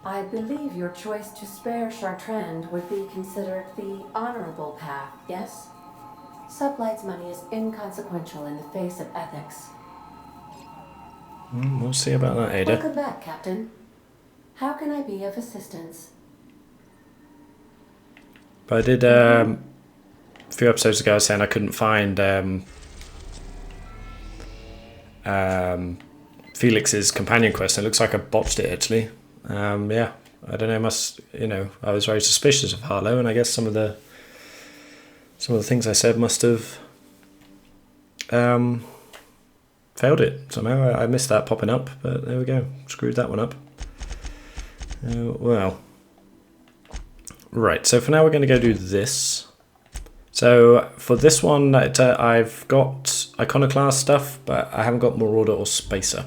I believe your choice to spare Chartrand would be considered the honorable path, yes? Sublight's money is inconsequential in the face of ethics. We'll see about that, Ada. Welcome back, Captain. How can I be of assistance? But I did, a few episodes ago, I was saying I couldn't find Felix's companion quest. It looks like I botched it, actually. Yeah, I don't know, I was very suspicious of Harlow, and I guess some of the things I said must have failed it somehow. I missed that popping up, but there we go. Screwed that one up. Well. Right, so for now we're going to go do this. So for this one, I've got Iconoclast stuff, but I haven't got Marauder or Spacer.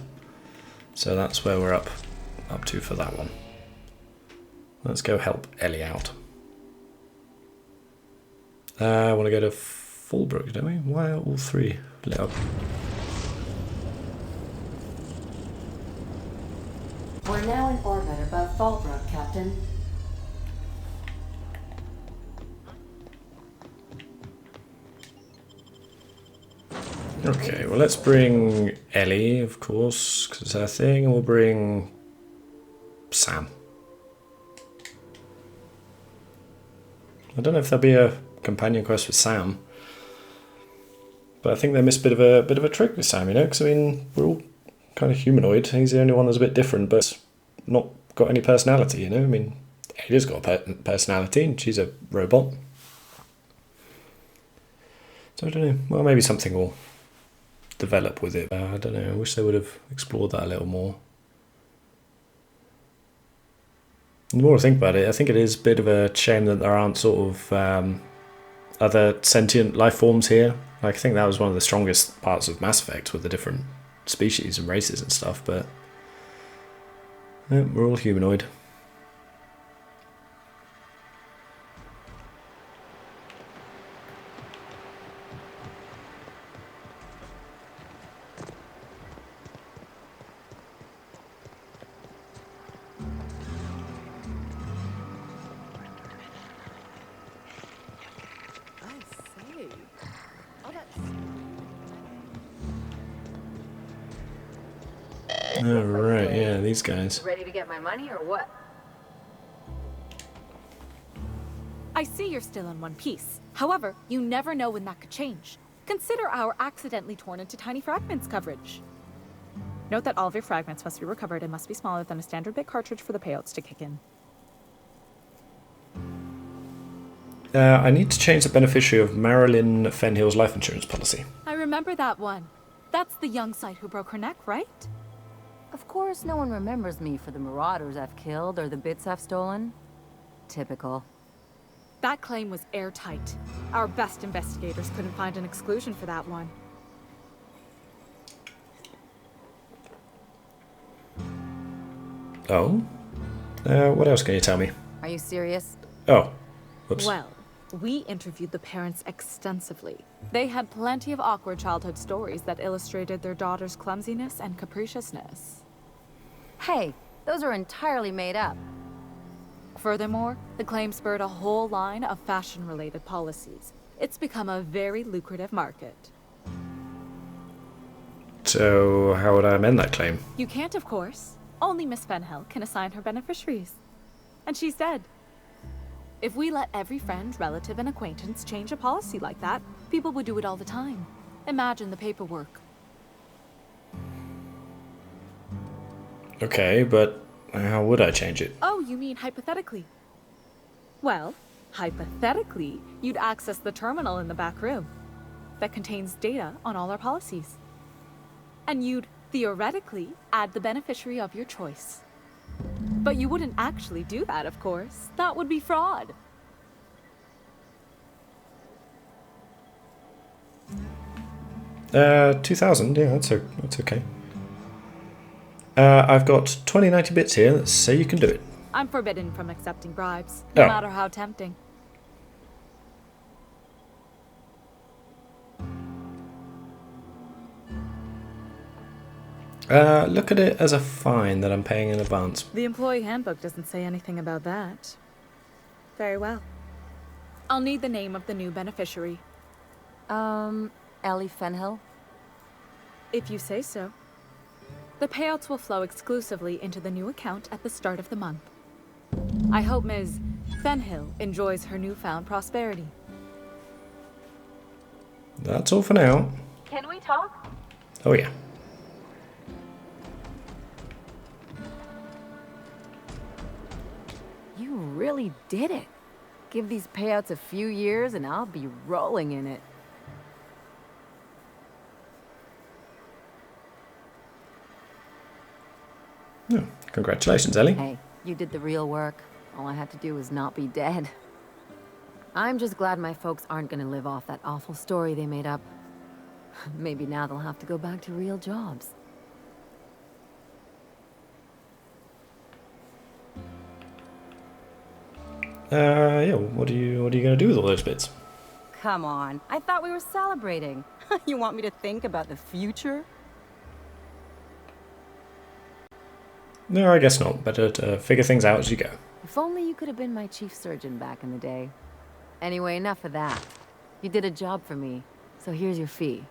So that's where we're up to for that one. Let's go help Ellie out. I want to go to Fallbrook, don't we? Why are all three lit up? We're now in orbit above Fallbrook, Captain. Okay, well let's bring Ellie, of course, because it's her thing, and we'll bring Sam. I don't know if there'll be a companion quest with Sam, but I think they missed a bit of a trick with Sam, because I mean we're all kind of humanoid. He's the only one that's a bit different, but not got any personality. I mean, Ellie's got a personality, and she's a robot. So I don't know. Well, maybe something will develop with it. I don't know. I wish they would have explored that a little more. The more I think about it, I think it is a bit of a shame that there aren't sort of other sentient life forms here. Like, I think that was one of the strongest parts of Mass Effect, with the different species and races and stuff, but yeah, we're all humanoid. Alright, yeah, these guys. Ready to get my money or what? I see you're still in one piece. However, you never know when that could change. Consider our accidentally torn into tiny fragments coverage. Note that all of your fragments must be recovered and must be smaller than a standard bit cartridge for the payouts to kick in. I need to change the beneficiary of Marilyn Fenhill's life insurance policy. I remember that one. That's the young sight who broke her neck, right? Of course, no one remembers me for the marauders I've killed or the bits I've stolen. Typical. That claim was airtight. Our best investigators couldn't find an exclusion for that one. Oh? What else can you tell me? Are you serious? Oh. Whoops. Well, we interviewed the parents extensively. They had plenty of awkward childhood stories that illustrated their daughter's clumsiness and capriciousness. Hey, those are entirely made up. Furthermore, the claim spurred a whole line of fashion-related policies. It's become a very lucrative market. So, how would I amend that claim? You can't, of course. Only Miss Fenhill can assign her beneficiaries. And she's dead. If we let every friend, relative, and acquaintance change a policy like that, people would do it all the time. Imagine the paperwork. Okay, but how would I change it? Oh, you mean hypothetically? Well, hypothetically, you'd access the terminal in the back room that contains data on all our policies. And you'd, theoretically, add the beneficiary of your choice. But you wouldn't actually do that, of course. That would be fraud. $2,000, yeah, that's okay. I've got 2090 bits here that say you can do it. I'm forbidden from accepting bribes, no Oh. matter how tempting. Look at it as a fine that I'm paying in advance. The employee handbook doesn't say anything about that. Very well. I'll need the name of the new beneficiary. Ellie Fenhill? If you say so. The payouts will flow exclusively into the new account at the start of the month. I hope Ms. Fenhill enjoys her newfound prosperity. That's all for now. Can we talk? Oh yeah. You really did it. Give these payouts a few years and I'll be rolling in it. Oh, congratulations, Ellie. Hey, you did the real work. All I had to do was not be dead. I'm just glad my folks aren't gonna live off that awful story they made up. Maybe now they'll have to go back to real jobs. Yeah, what are you gonna do with all those bits? Come on, I thought we were celebrating. You want me to think about the future? No, I guess not. Better to figure things out as you go. If only you could have been my chief surgeon back in the day. Anyway, enough of that. You did a job for me, so here's your fee.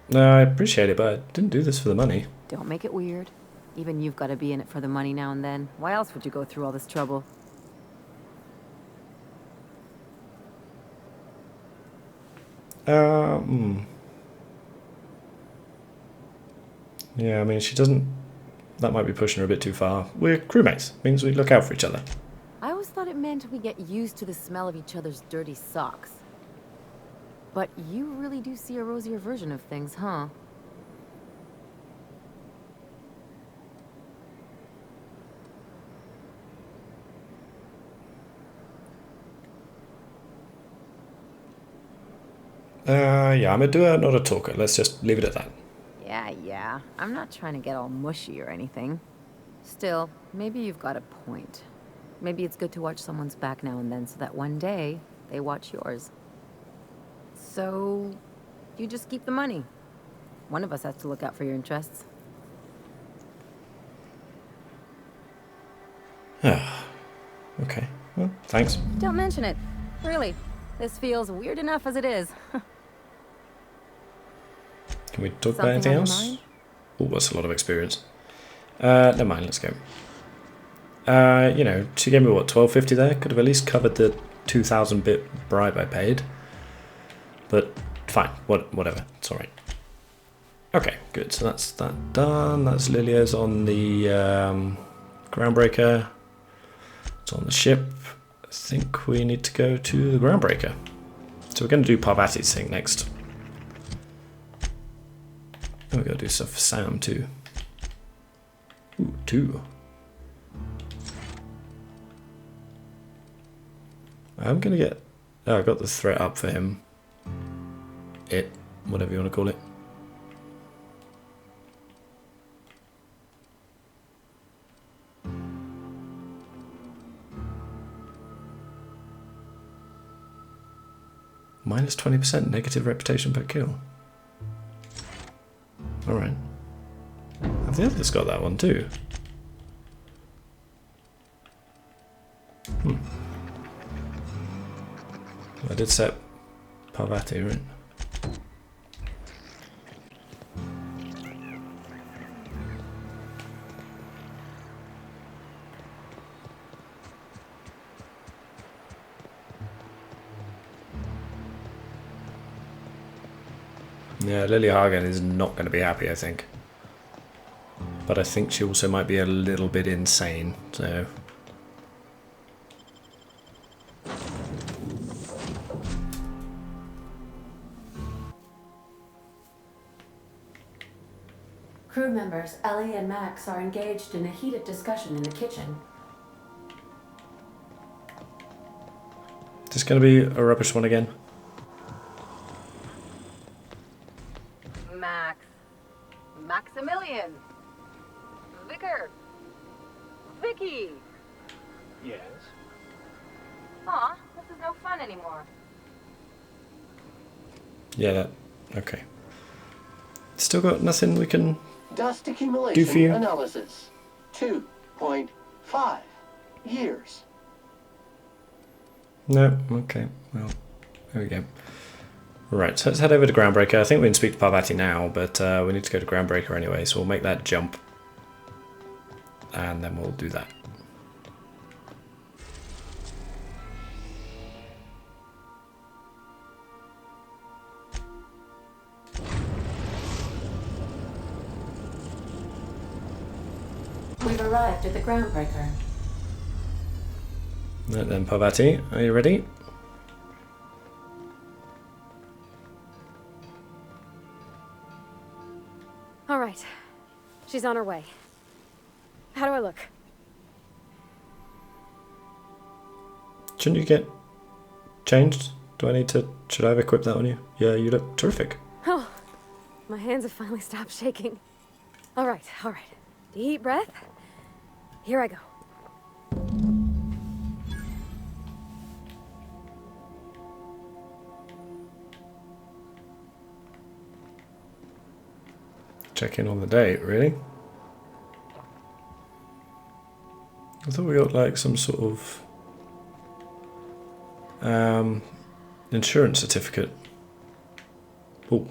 No, I appreciate it, but I didn't do this for the money. Don't make it weird. Even you've got to be in it for the money now and then. Why else would you go through all this trouble? Yeah, I mean, she doesn't... That might be pushing her a bit too far. We're crewmates. Means we look out for each other. I always thought it meant we get used to the smell of each other's dirty socks. But you really do see a rosier version of things, huh? Yeah, I'm a doer, not a talker. Let's just leave it at that. Yeah. I'm not trying to get all mushy or anything. Still, maybe you've got a point. Maybe it's good to watch someone's back now and then so that one day they watch yours. So, you just keep the money. One of us has to look out for your interests. Okay, well, thanks. Don't mention it. Really. This feels weird enough as it is. Can we talk about Something anything on your else? mind? Oh, that's a lot of experience. Never mind, let's go. You know, she gave me, what, $12.50 there? Could have at least covered the 2,000 bit bribe I paid. But, fine, whatever, it's alright. Okay, good, so that's that done. That's Lilia's on the groundbreaker. It's on the ship. I think we need to go to the groundbreaker. So we're going to do Parvati's thing next. And we're going to do stuff for Sam too. Ooh, 2. I'm going to get... Oh, I got the threat up for him. It, whatever you want to call it. Minus 20% negative reputation per kill. Alright. Have the others got that one too? I did set Parvati, right? Yeah, Lily Hagen is not going to be happy, I think. But I think she also might be a little bit insane, so... Crew members Ellie and Max are engaged in a heated discussion in the kitchen. Is this going to be a rubbish one again? Maximilian! Vicar! Vicky! Yes? Aw, this is no fun anymore. Yeah, that Okay. Still got nothing we can Dust do accumulation for you? analysis. 2.5 years. No? Okay. Well, there we go. Right, so let's head over to Groundbreaker. I think we can speak to Parvati now, but we need to go to Groundbreaker anyway, so we'll make that jump. And then we'll do that. We've arrived at the Groundbreaker. Right then, Parvati, are you ready? All right. She's on her way. How do I look? Shouldn't you get changed? Do I need to... Should I have equipped that on you? Yeah, you look terrific. Oh, my hands have finally stopped shaking. All right, all right. Deep breath. Here I go. Check in on the date, really? I thought we got like some sort of insurance certificate. Oh.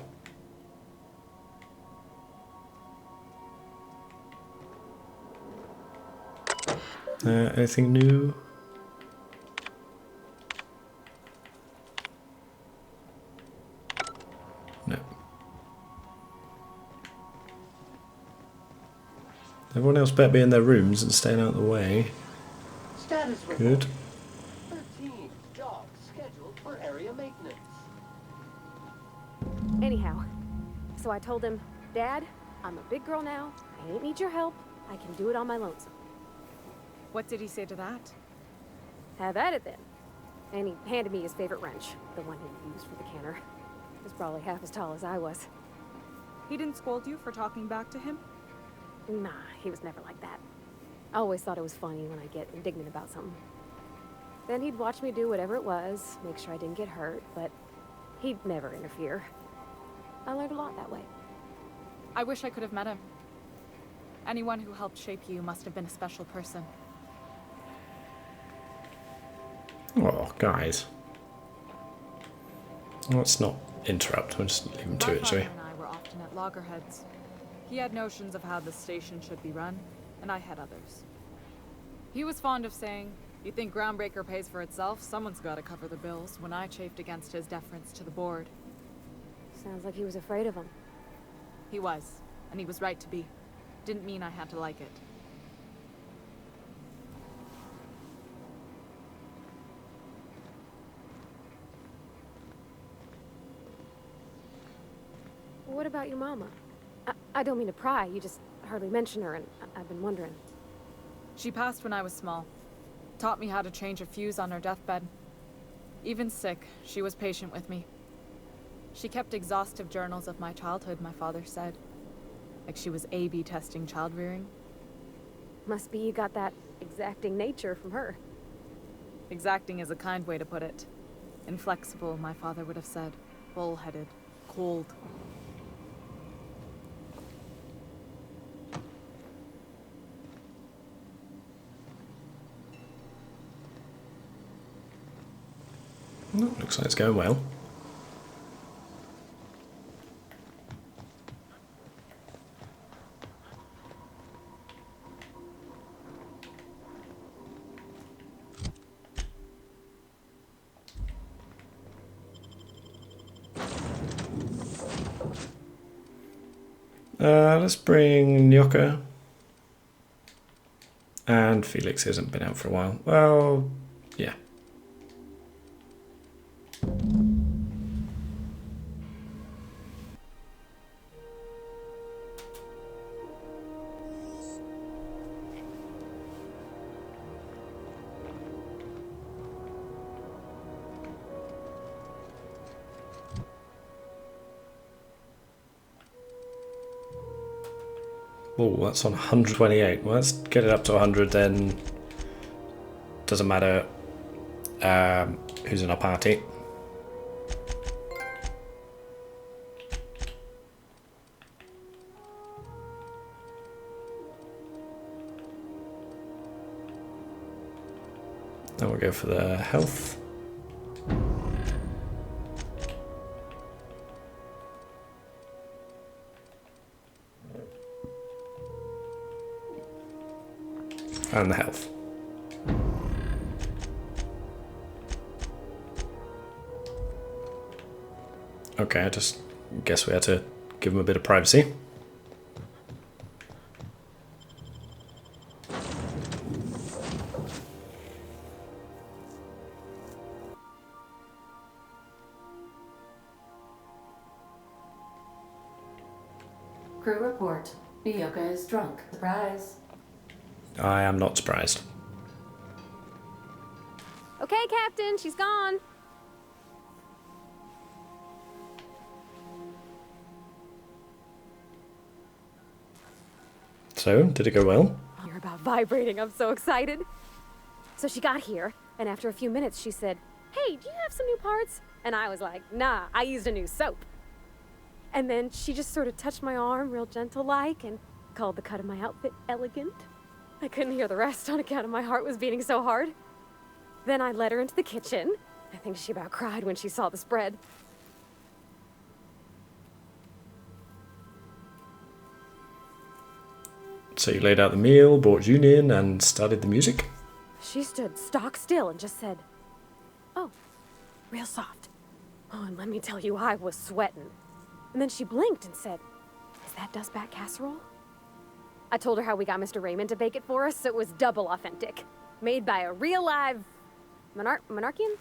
Anything new? No. Everyone else better be in their rooms and staying out of the way. Status report. Good. 13 jobs scheduled for area maintenance. Anyhow, so I told him, Dad, I'm a big girl now. I ain't need your help. I can do it on my lonesome. What did he say to that? Have at it then. And he handed me his favorite wrench, the one he used for the canner. He was probably half as tall as I was. He didn't scold you for talking back to him? Nah, he was never like that. I always thought it was funny when I get indignant about something. Then he'd watch me do whatever it was, make sure I didn't get hurt, but he'd never interfere. I learned a lot that way. I wish I could have met him. Anyone who helped shape you must have been a special person. Oh, guys. Let's not interrupt. We'll just leave them to it, shall we? My father and I were often at loggerheads. He had notions of how the station should be run, and I had others. He was fond of saying, "You think Groundbreaker pays for itself? Someone's got to cover the bills," when I chafed against his deference to the board. Sounds like he was afraid of him. He was, and he was right to be. Didn't mean I had to like it. What about your mama? I don't mean to pry, you just hardly mention her, and I've been wondering. She passed when I was small. Taught me how to change a fuse on her deathbed. Even sick, she was patient with me. She kept exhaustive journals of my childhood, my father said. Like she was A/B testing child rearing. Must be you got that exacting nature from her. Exacting is a kind way to put it. Inflexible, my father would have said. Bull-headed. Cold. Oh, looks like it's going well. Let's bring Nyoka. And Felix hasn't been out for a while. Well, yeah. Oh, that's on 128. Well, let's get it up to 100 then. Doesn't matter who's in our party. Then we'll go for the health. And the health. Okay, I just guess we had to give him a bit of privacy. Crew report. Miyuka is drunk. Surprise. I am not surprised. Okay, Captain, she's gone. So, did it go well? You're about vibrating. I'm so excited. So she got here, and after a few minutes, she said, "Hey, do you have some new parts?" And I was like, "Nah, I used a new soap." And then she just sort of touched my arm real gentle-like and called the cut of my outfit elegant. I couldn't hear the rest on account of my heart was beating so hard. Then I led her into the kitchen. I think she about cried when she saw the spread. So you laid out the meal, brought June in, and started the music? She stood stock still and just said, "Oh, real soft." Oh, and let me tell you, I was sweating. And then she blinked and said, "Is that dustback casserole?" I told her how we got Mr. Raymond to bake it for us, so it was double authentic. Made by a real live monarch person.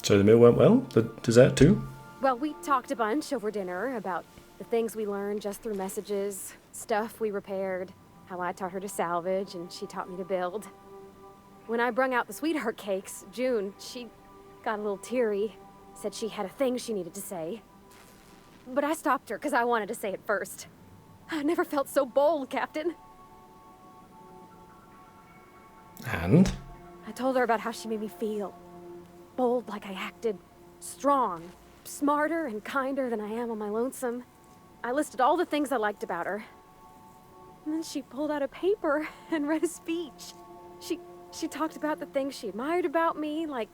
So the meal went well? The dessert too? Well, we talked a bunch over dinner about the things we learned just through messages, stuff we repaired, how I taught her to salvage and she taught me to build. When I brung out the sweetheart cakes, June, she got a little teary, said she had a thing she needed to say. But I stopped her because I wanted to say it first. I never felt so bold, Captain. And? I told her about how she made me feel. Bold like I acted, strong, smarter and kinder than I am on my lonesome. I listed all the things I liked about her. And then she pulled out a paper and read a speech. She talked about the things she admired about me, like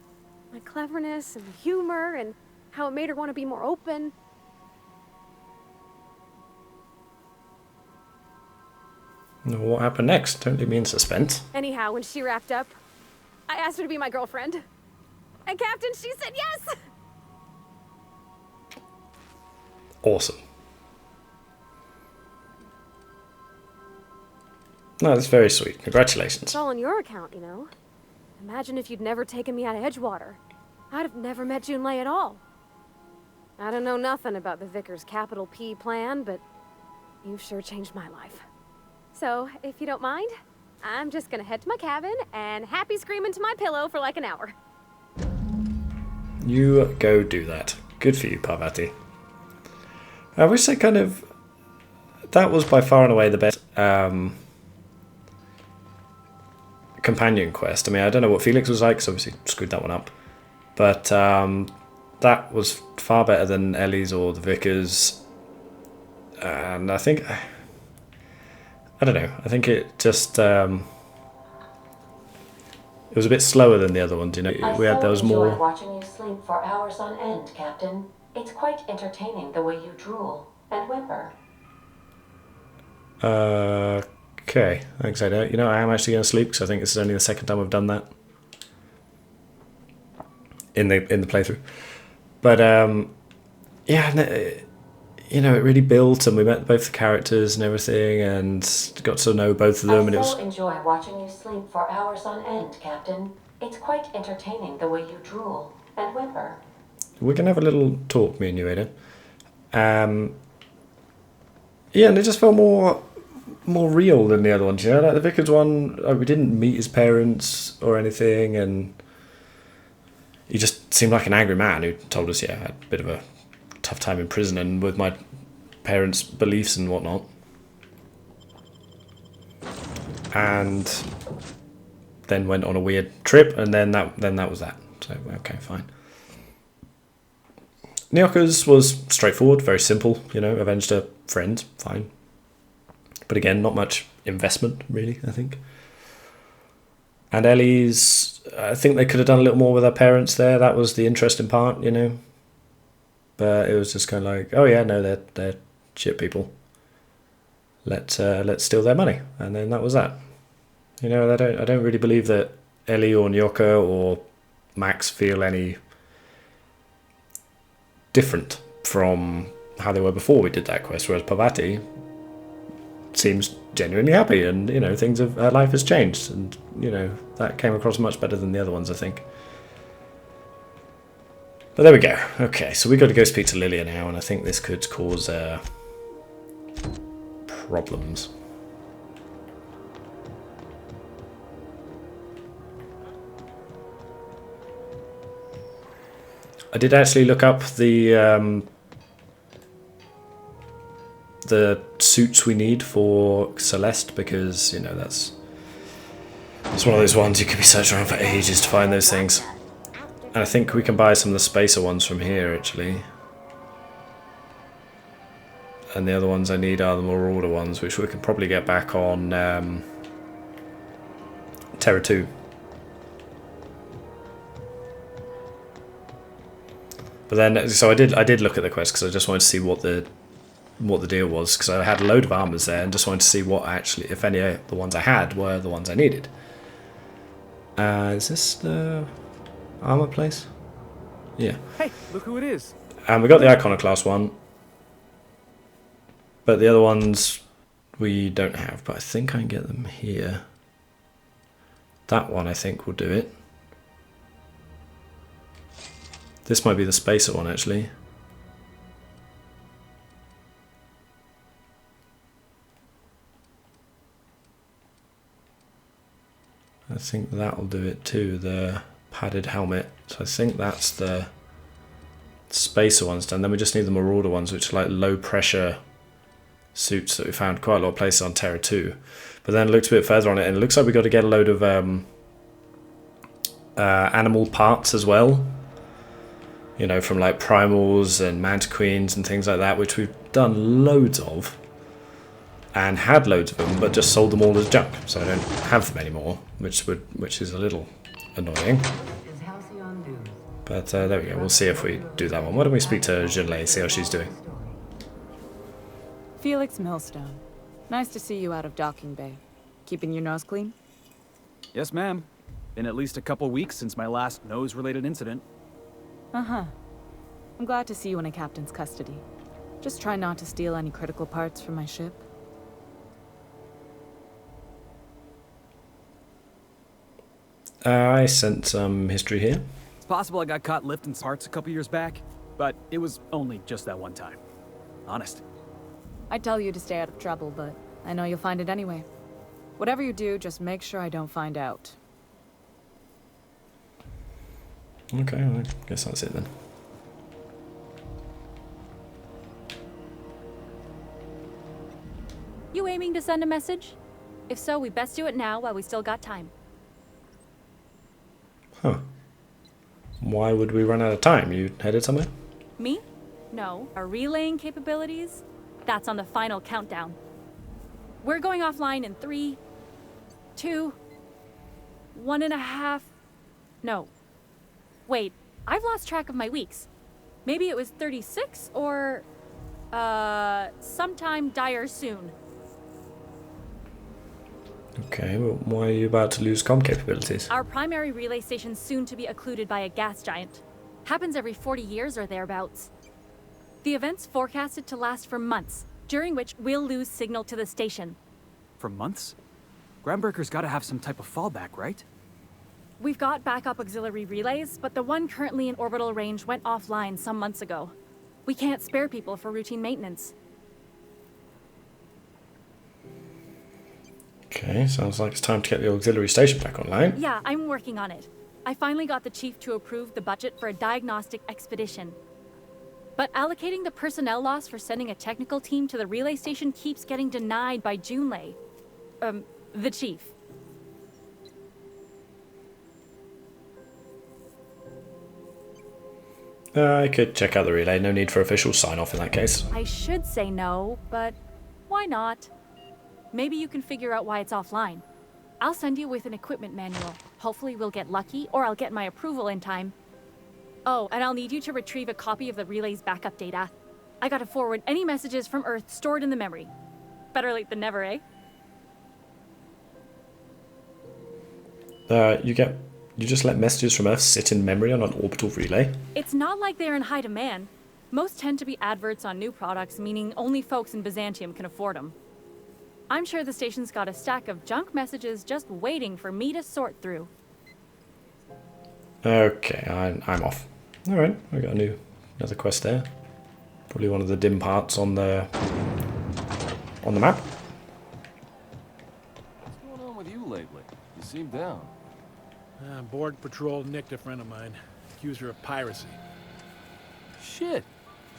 my cleverness and humor, and how it made her want to be more open. What happened next? Don't leave me in suspense. Anyhow, when she wrapped up, I asked her to be my girlfriend. And Captain, she said yes! Awesome. No, that's very sweet. Congratulations. It's all on your account, you know. Imagine if you'd never taken me out of Edgewater. I'd have never met Junlei at all. I don't know nothing about the Vicar's capital P plan, but you've sure changed my life. So, if you don't mind, I'm just gonna head to my cabin and happy scream into my pillow for like an hour. You go do that. Good for you, Parvati. I wish they kind of... That was by far and away the best companion quest. I mean, I don't know what Felix was like, because obviously screwed that one up. But that was far better than Ellie's or the Vicar's. And I think... I don't know. I think it just... it was a bit slower than the other ones, you know. There was more... I enjoy watching you sleep for hours on end, Captain. It's quite entertaining the way you drool and whimper. Okay, thanks, Ada. You know, I am actually going to sleep because I think this is only the second time I've done that in the playthrough. But yeah, you know, it really built, and we met both the characters and everything, and got to know both of them. And it was... enjoy watching you sleep for hours on end, Captain. It's quite entertaining the way you drool and whimper. We're going to have a little talk, me and you, Ada. Yeah, and it just felt more real than the other ones, you know? Like the Vicar's one, we didn't meet his parents or anything, and he just seemed like an angry man who told us, yeah, I had a bit of a tough time in prison and with my parents' beliefs and whatnot. And then went on a weird trip, and then that was that. So, okay, fine. Nyoka's was straightforward, very simple, you know, avenged a friend, fine. But again, not much investment, really, I think. And Ellie's, I think they could have done a little more with her parents there. That was the interesting part, you know. But it was just kind of like, oh yeah, no, they're shit people. Let's steal their money, and then that was that. You know, I don't really believe that Ellie or Nyoka or Max feel any different from how they were before we did that quest, whereas Parvati seems genuinely happy, and you know, her life has changed, and you know, that came across much better than the other ones, I think. But there we go. Okay, so we got to go speak to Lilia now, and I think this could cause problems. I did actually look up the suits we need for Celeste, because you know it's one of those ones you can be searching around for ages to find those things. And I think we can buy some of the spacer ones from here actually. And the other ones I need are the Marauder ones, which we can probably get back on Terra 2. But then, so I did look at the quest because I just wanted to see what the deal was, because I had a load of armors there and just wanted to see what actually, if any of the ones I had were the ones I needed. Is this the armor place? Yeah. Hey, look who it is. And we got the Iconoclast one, but the other ones we don't have. But I think I can get them here. That one I think will do it. This might be the spacer one actually. I think that'll do it too, the padded helmet. So I think that's the spacer ones done. Then we just need the Marauder ones, which are like low pressure suits that we found quite a lot of places on Terra 2. But then it looks a bit further on it, and it looks like we got to get a load of animal parts as well. You know, from like primals and mantiqueens and things like that, which we've done loads of. And had loads of them, but just sold them all as junk, so I don't have them anymore, which is a little annoying. But there we go. We'll see if we do that one. Why don't we speak to Junlei, see how she's doing? Felix Millstone. Nice to see you out of docking bay. Keeping your nose clean? Yes, ma'am. Been at least a couple weeks since my last nose-related incident. Uh-huh. I'm glad to see you in a captain's custody. Just try not to steal any critical parts from my ship. I sent some history here. It's possible I got caught lifting parts a couple years back, but it was only just that one time. Honest. I'd tell you to stay out of trouble, but I know you'll find it anyway. Whatever you do, just make sure I don't find out. Okay, I guess that's it then. You aiming to send a message? If so, we best do it now while we still got time. Huh. Why would we run out of time? You headed somewhere? Me? No. Our relaying capabilities? That's on the final countdown. We're going offline in 3, 2, 1.5... No. Wait, I've lost track of my weeks. Maybe it was 36 or... sometime dire soon. Okay, well, why are you about to lose comm capabilities? Our primary relay station's soon to be occluded by a gas giant. Happens every 40 years or thereabouts. The event's forecasted to last for months, during which we'll lose signal to the station. For months? Groundbreaker's gotta have some type of fallback, right? We've got backup auxiliary relays, but the one currently in orbital range went offline some months ago. We can't spare people for routine maintenance. Okay, sounds like it's time to get the auxiliary station back online. Yeah, I'm working on it. I finally got the chief to approve the budget for a diagnostic expedition. But allocating the personnel loss for sending a technical team to the relay station keeps getting denied by Junlei. The chief. I could check out the relay, no need for official sign-off in that case. I should say no, but why not? Maybe you can figure out why it's offline. I'll send you with an equipment manual. Hopefully we'll get lucky, or I'll get my approval in time. Oh, and I'll need you to retrieve a copy of the relay's backup data. I gotta forward any messages from Earth stored in the memory. Better late than never, eh? You just let messages from Earth sit in memory on an orbital relay? It's not like they're in high demand. Most tend to be adverts on new products, meaning only folks in Byzantium can afford them. I'm sure the station's got a stack of junk messages just waiting for me to sort through. Okay, I'm off. Alright, we got another quest there. Probably one of the dim parts on the map. What's going on with you lately? You seem down. Board patrol nicked a friend of mine. Accused her of piracy. Shit.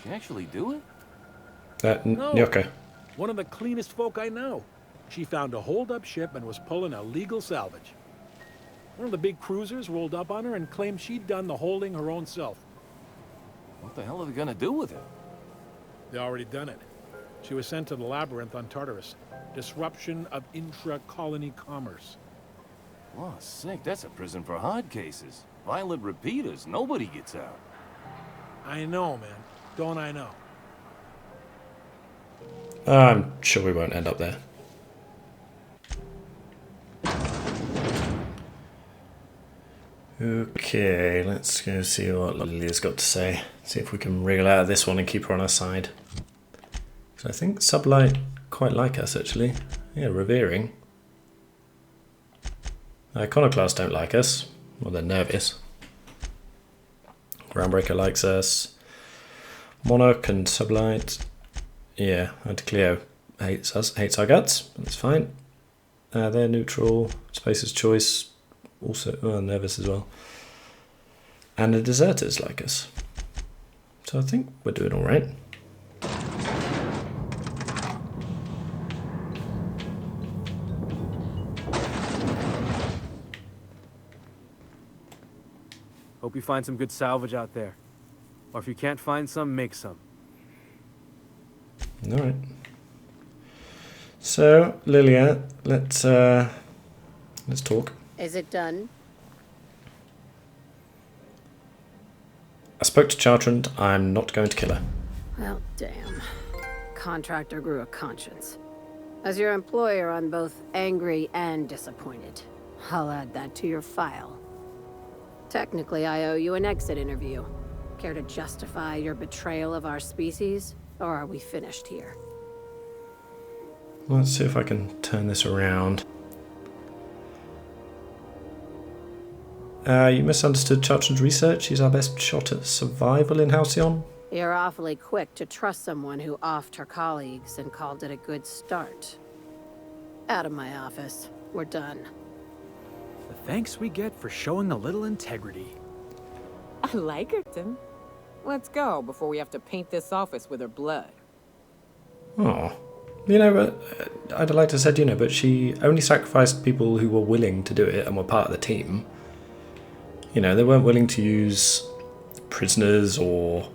She actually do it? No. Okay. One of the cleanest folk I know. She found a hold-up ship and was pulling a legal salvage. One of the big cruisers rolled up on her and claimed she'd done the holding her own self. What the hell are they gonna do with her? They already done it. She was sent to the labyrinth on Tartarus. Disruption of intra-colony commerce. Oh, sick. That's a prison for hard cases. Violent repeaters. Nobody gets out. I know, man. Don't I know? I'm sure we won't end up there. Okay, let's go see what Lily's got to say. See if we can wriggle out of this one and keep her on our side. So I think Sublight quite like us, actually. Yeah, Revering. Iconoclasts don't like us. Well, they're nervous. Groundbreaker likes us. Monarch and Sublight. Yeah, and Cleo hates us, hates our guts. That's fine. They're neutral. Spacer's Choice also nervous as well. And the deserters like us. So I think we're doing all right. Hope you find some good salvage out there. Or if you can't find some, make some. Alright. So, Lilia, let's talk. Is it done? I spoke to Chartrand. I'm not going to kill her. Well, damn. Contractor grew a conscience. As your employer, I'm both angry and disappointed. I'll add that to your file. Technically, I owe you an exit interview. Care to justify your betrayal of our species? Or are we finished here? Let's see if I can turn this around. You misunderstood Chartrand's research. He's our best shot at survival in Halcyon. You're awfully quick to trust someone who offed her colleagues and called it a good start. Out of my office. We're done. The thanks we get for showing a little integrity. I like her, Tim. Let's go before we have to paint this office with her blood. Oh. You know, but I'd like to have said, but she only sacrificed people who were willing to do it and were part of the team. They weren't willing to use prisoners or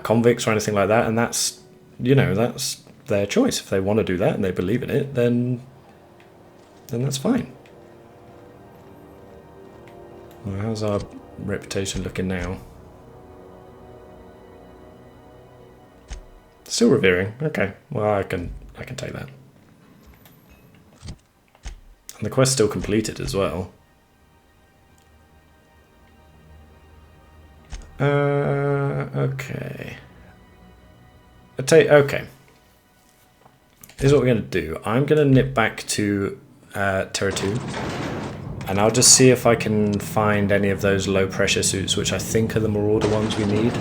convicts or anything like that, and that's their choice. If they want to do that and they believe in it, then that's fine. Well, how's our reputation looking now? Still Revering. Okay, well I can take that. And the quest's still completed as well. Okay. Okay. Here's what we're going to do. I'm going to nip back to Terra 2. And I'll just see if I can find any of those low pressure suits, which I think are the Marauder ones we need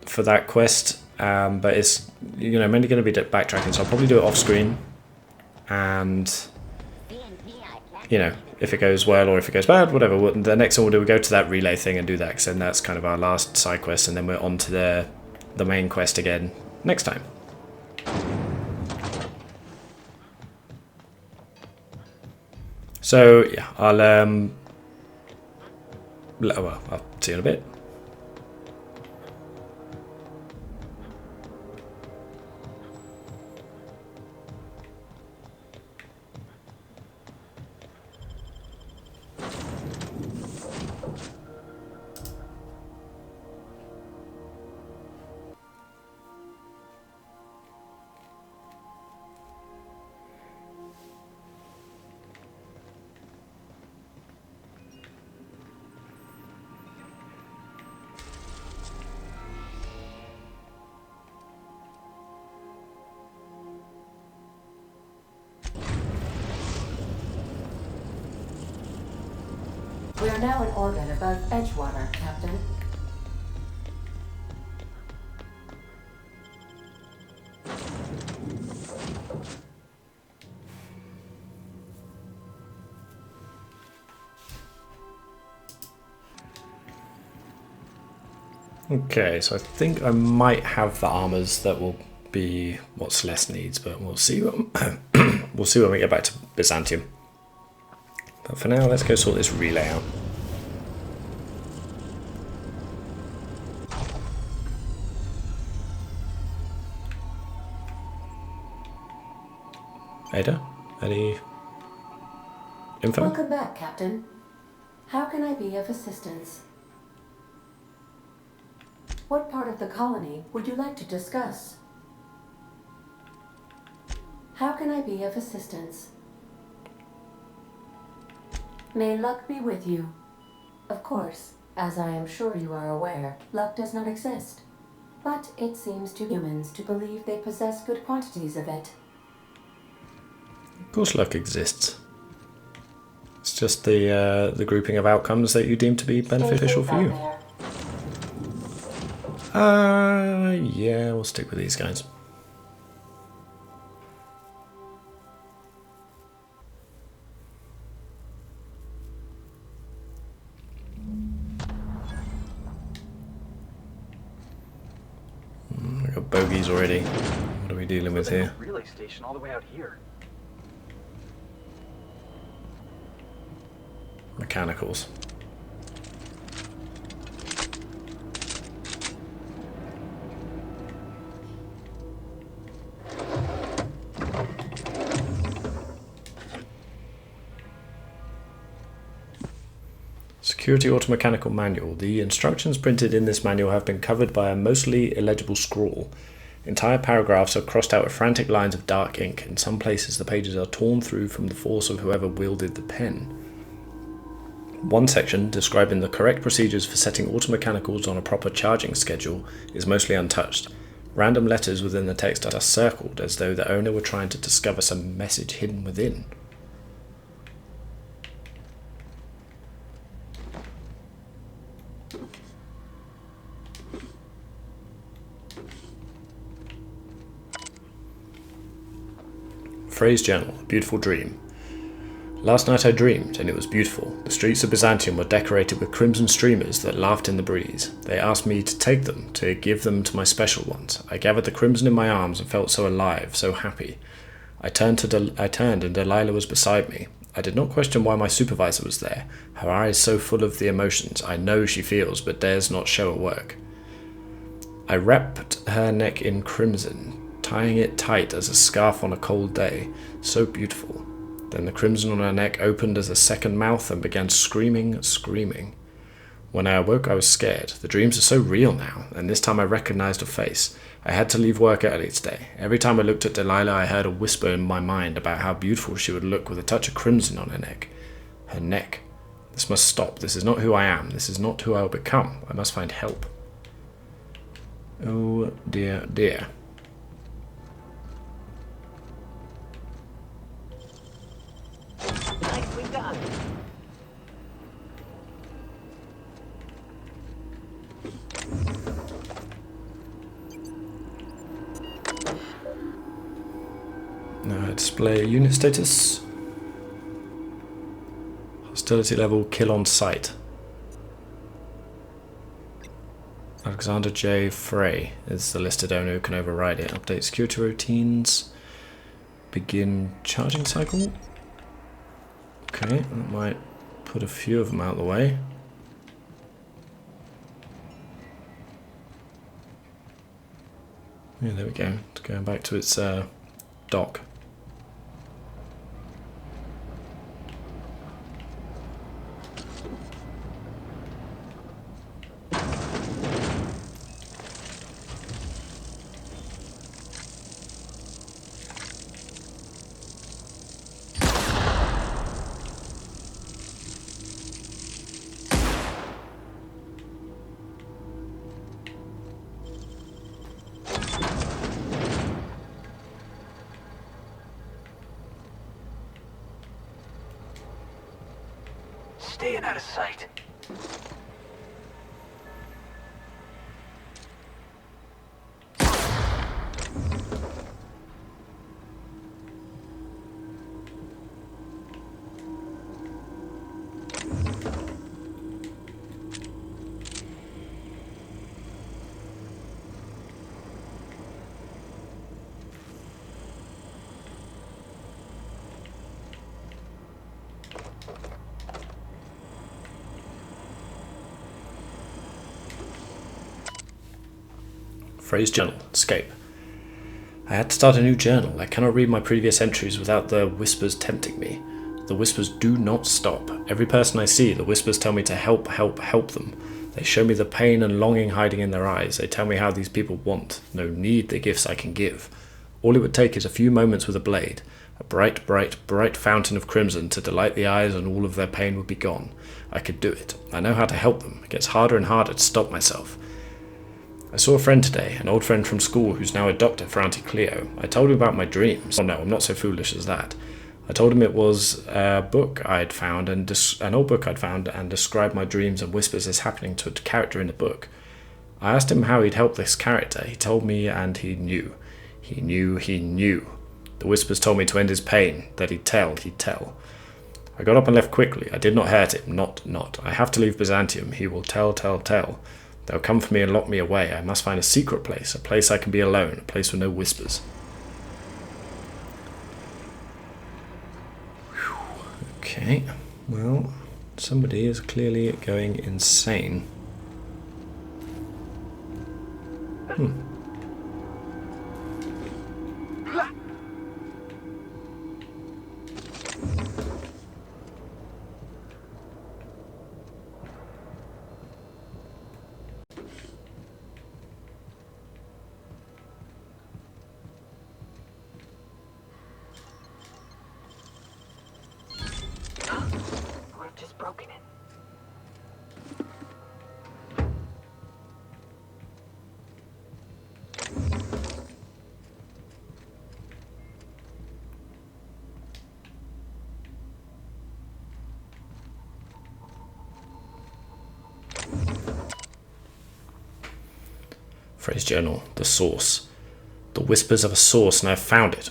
for that quest. But it's, mainly going to be backtracking, so I'll probably do it off screen. And, if it goes well or if it goes bad, whatever. The next one we'll do, we'll go to that relay thing and do that, because then that's kind of our last side quest, and then we're on to the main quest again next time. So yeah, I'll see you in a bit. We are now in orbit above Edgewater, Captain. Okay, so I think I might have the armors that will be what Celeste needs, but we'll see when we'll see when we get back to Byzantium. But for now, let's go sort this relay out. Ada, any info? Welcome back, Captain. How can I be of assistance? What part of the colony would you like to discuss? How can I be of assistance? May luck be with you. Of course, as I am sure you are aware, luck does not exist. But it seems to humans to believe they possess good quantities of it. Of course luck exists. It's just the grouping of outcomes that you deem to be beneficial for you. Yeah, we'll stick with these guys. We got bogeys already. What are we dealing with here? Relay station all the way out here. Mechanicals. Security Automechanical Manual. The instructions printed in this manual have been covered by a mostly illegible scrawl. Entire paragraphs are crossed out with frantic lines of dark ink. In some places the pages are torn through from the force of whoever wielded the pen. One section, describing the correct procedures for setting automechanicals on a proper charging schedule, is mostly untouched. Random letters within the text are circled as though the owner were trying to discover some message hidden within. Frey's journal, a beautiful dream. Last night I dreamed, and it was beautiful. The streets of Byzantium were decorated with crimson streamers that laughed in the breeze. They asked me to take them, to give them to my special ones. I gathered the crimson in my arms and felt so alive, so happy. I turned and Delilah was beside me. I did not question why my supervisor was there. Her eyes so full of the emotions I know she feels but dares not show at work. I wrapped her neck in crimson, tying it tight as a scarf on a cold day. So beautiful. Then the crimson on her neck opened as a second mouth and began screaming. When I awoke, I was scared. The dreams are so real now, and this time I recognized her face. I had to leave work early today. Every time I looked at Delilah, I heard a whisper in my mind about how beautiful she would look with a touch of crimson on her neck. Her neck. This must stop. This is not who I am. This is not who I will become. I must find help. Oh dear, dear. Nicely done. Display unit status. Hostility level, kill on sight. Alexander J. Frey is the listed owner who can override it. Update security routines. Begin charging cycle. Okay, that might put a few of them out of the way. Yeah, there we go. It's going back to its dock. staying out of sight. Phrase journal. Escape. I had to start a new journal. I cannot read my previous entries without the whispers tempting me. The whispers do not stop. Every person I see, the whispers tell me to help them. They show me the pain and longing hiding in their eyes. They tell me how these people want, no need the gifts I can give. All it would take is a few moments with a blade, a bright, bright, bright fountain of crimson to delight the eyes, and all of their pain would be gone. I could do it. I know how to help them. It gets harder and harder to stop myself. I saw a friend today, an old friend from school who's now a doctor for Auntie Cleo. I told him about my dreams. Oh no, I'm not so foolish as that. I told him it was a book I'd found, an old book I'd found, and described my dreams and whispers as happening to a character in the book. I asked him how he'd help this character. He told me, and he knew. He knew. The whispers told me to end his pain, that he'd tell. I got up and left quickly. I did not hurt him, not. I have to leave Byzantium. He will tell. They'll come for me and lock me away. I must find a secret place, a place I can be alone, a place with no whispers. Whew. Okay, well, somebody is clearly going insane. We've just broken it. Phrase journal. The source. The whispers of a source, and I've found it.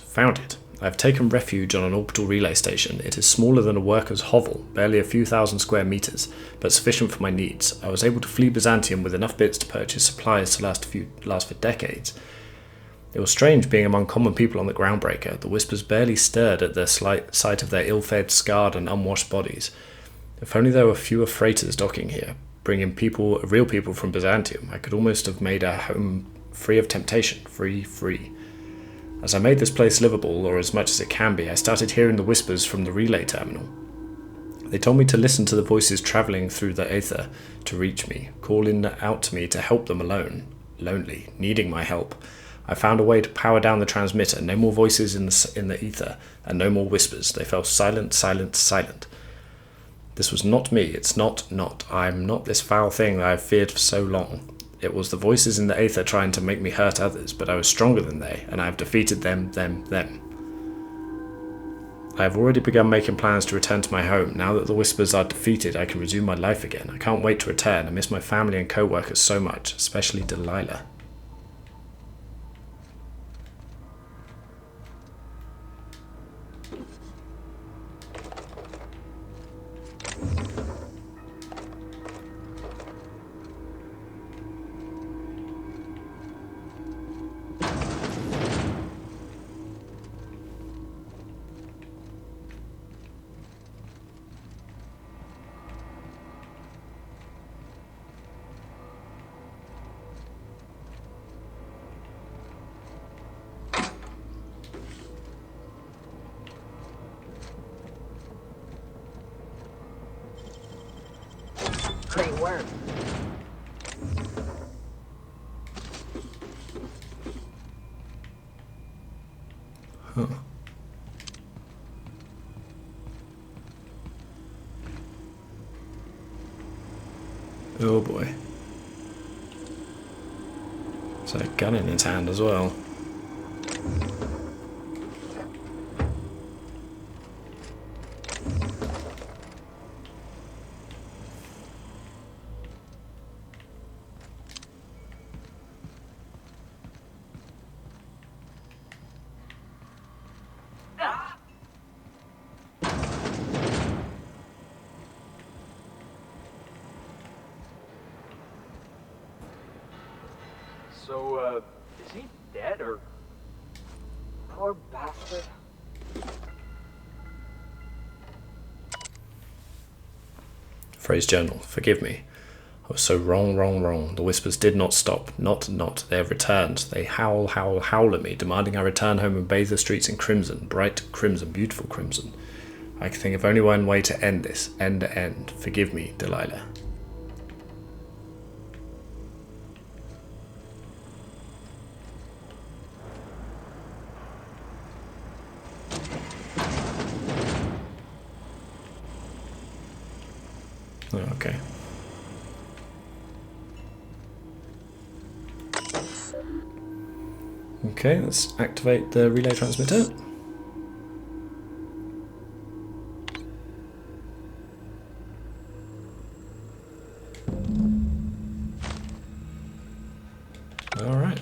I have taken refuge on an orbital relay station. It is smaller than a worker's hovel, barely a few thousand square meters, but sufficient for my needs. I was able to flee Byzantium with enough bits to purchase supplies to last for decades. It was strange being among common people on the Groundbreaker. The whispers barely stirred at the sight of their ill-fed, scarred, and unwashed bodies. If only there were fewer freighters docking here, bringing real people from Byzantium, I could almost have made a home free of temptation, free. As I made this place livable, or as much as it can be, I started hearing the whispers from the relay terminal. They told me to listen to the voices travelling through the aether to reach me, calling out to me to help them alone, lonely, needing my help. I found a way to power down the transmitter, no more voices in the ether, and no more whispers. They fell silent. This was not me, it's not. I'm not this foul thing that I've feared for so long. It was the voices in the aether trying to make me hurt others, but I was stronger than they, and I have defeated them. I have already begun making plans to return to my home. Now that the whispers are defeated, I can resume my life again. I can't wait to return. I miss my family and co-workers so much, especially Delilah. Great work. Huh. Oh boy. There's a gun in his hand as well. So, is he dead or... Poor bastard. Phrase journal. Forgive me. I was so wrong, wrong, wrong. The whispers did not stop. Not. They have returned. They howl, howl, howl at me, demanding I return home and bathe the streets in crimson. Bright crimson, beautiful crimson. I can think of only one way to end this. End to end. Forgive me, Delilah. Oh, okay. Okay, let's activate the relay transmitter. All right.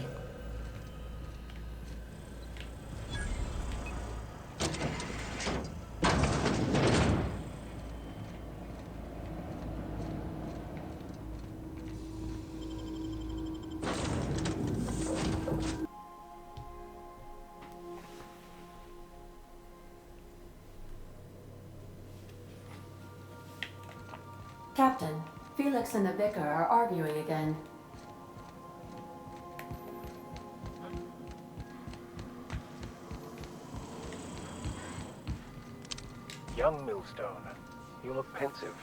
Captain, Felix and the vicar are arguing again. Young Millstone, you look pensive.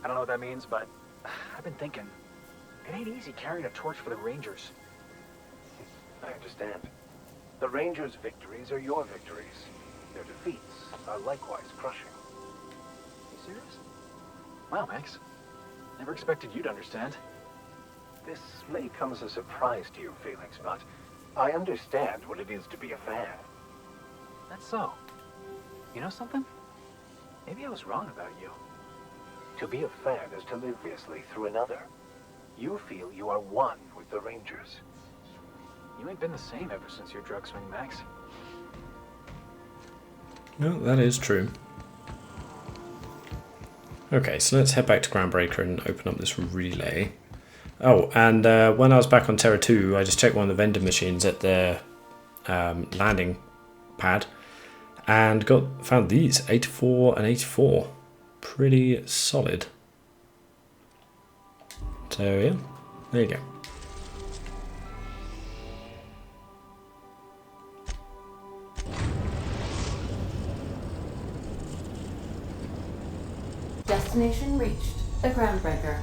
I don't know what that means, but I've been thinking, it ain't easy carrying a torch for the Rangers. I understand. The Rangers' victories are your victories. Their defeats are likewise crushing. You serious? Wow, Max. Never expected you to understand. This may come as a surprise to you, Felix, but I understand what it is to be a fan. That's so. You know something? Maybe I was wrong about you. To be a fan is to live obviously through another. You feel you are one with the Rangers. You ain't been the same ever since your drug swing, Max. No, that is true. Okay, so let's head back to Groundbreaker and open up this relay. Oh, and when I was back on Terra 2, I just checked one of the vending machines at the landing pad and found these, 84 and 84. Pretty solid. So yeah, there you go. Destination reached. The Groundbreaker.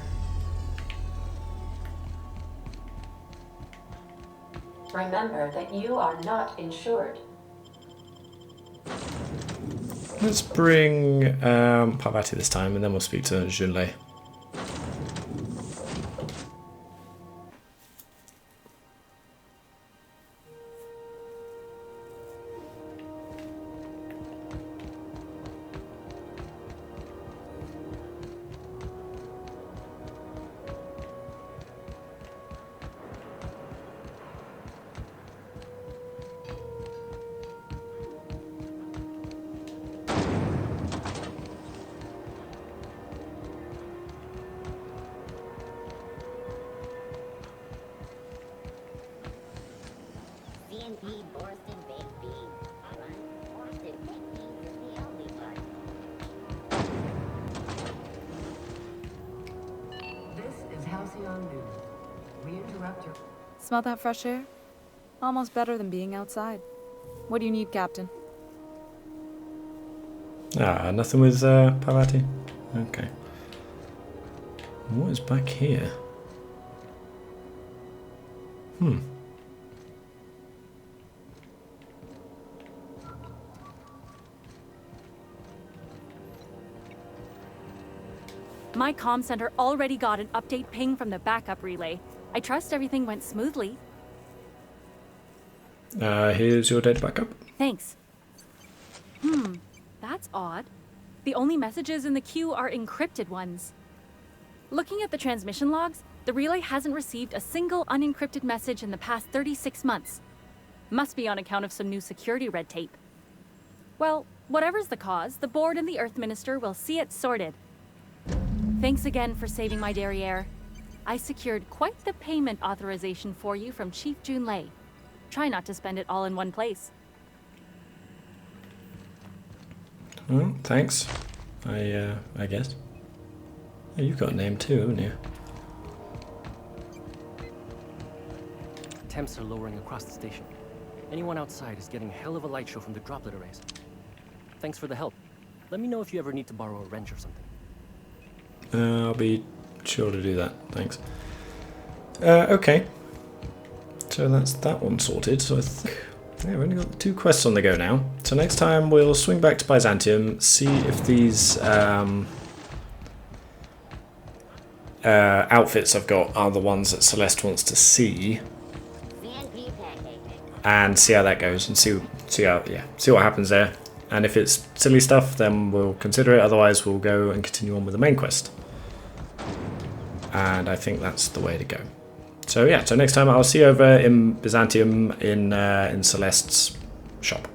Remember that you are not insured. Let's bring Parvati this time, and then we'll speak to Junlei. Smell that fresh air? Almost better than being outside. What do you need, Captain? Ah, nothing with Parvati? Okay. What is back here? My comm center already got an update ping from the backup relay. I trust everything went smoothly. Here's your data backup. Thanks. That's odd. The only messages in the queue are encrypted ones. Looking at the transmission logs, the relay hasn't received a single unencrypted message in the past 36 months. Must be on account of some new security red tape. Well, whatever's the cause, the board and the Earth Minister will see it sorted. Thanks again for saving my derriere. I secured quite the payment authorization for you from Chief Junlei. Try not to spend it all in one place. Well, thanks. I guess. Oh, you've got a name too, haven't you? Temps are lowering across the station. Anyone outside is getting a hell of a light show from the droplet arrays. Thanks for the help. Let me know if you ever need to borrow a wrench or something. I'll be sure to do that. Thanks. Okay. So that's that one sorted. So I think we've only got 2 quests on the go now. So next time we'll swing back to Byzantium, see if these outfits I've got are the ones that Celeste wants to see, and see how that goes, and see what happens there. And if it's silly stuff, then we'll consider it. Otherwise, we'll go and continue on with the main quest. And I think that's the way to go. So yeah, so next time I'll see you over in Byzantium in Celeste's shop.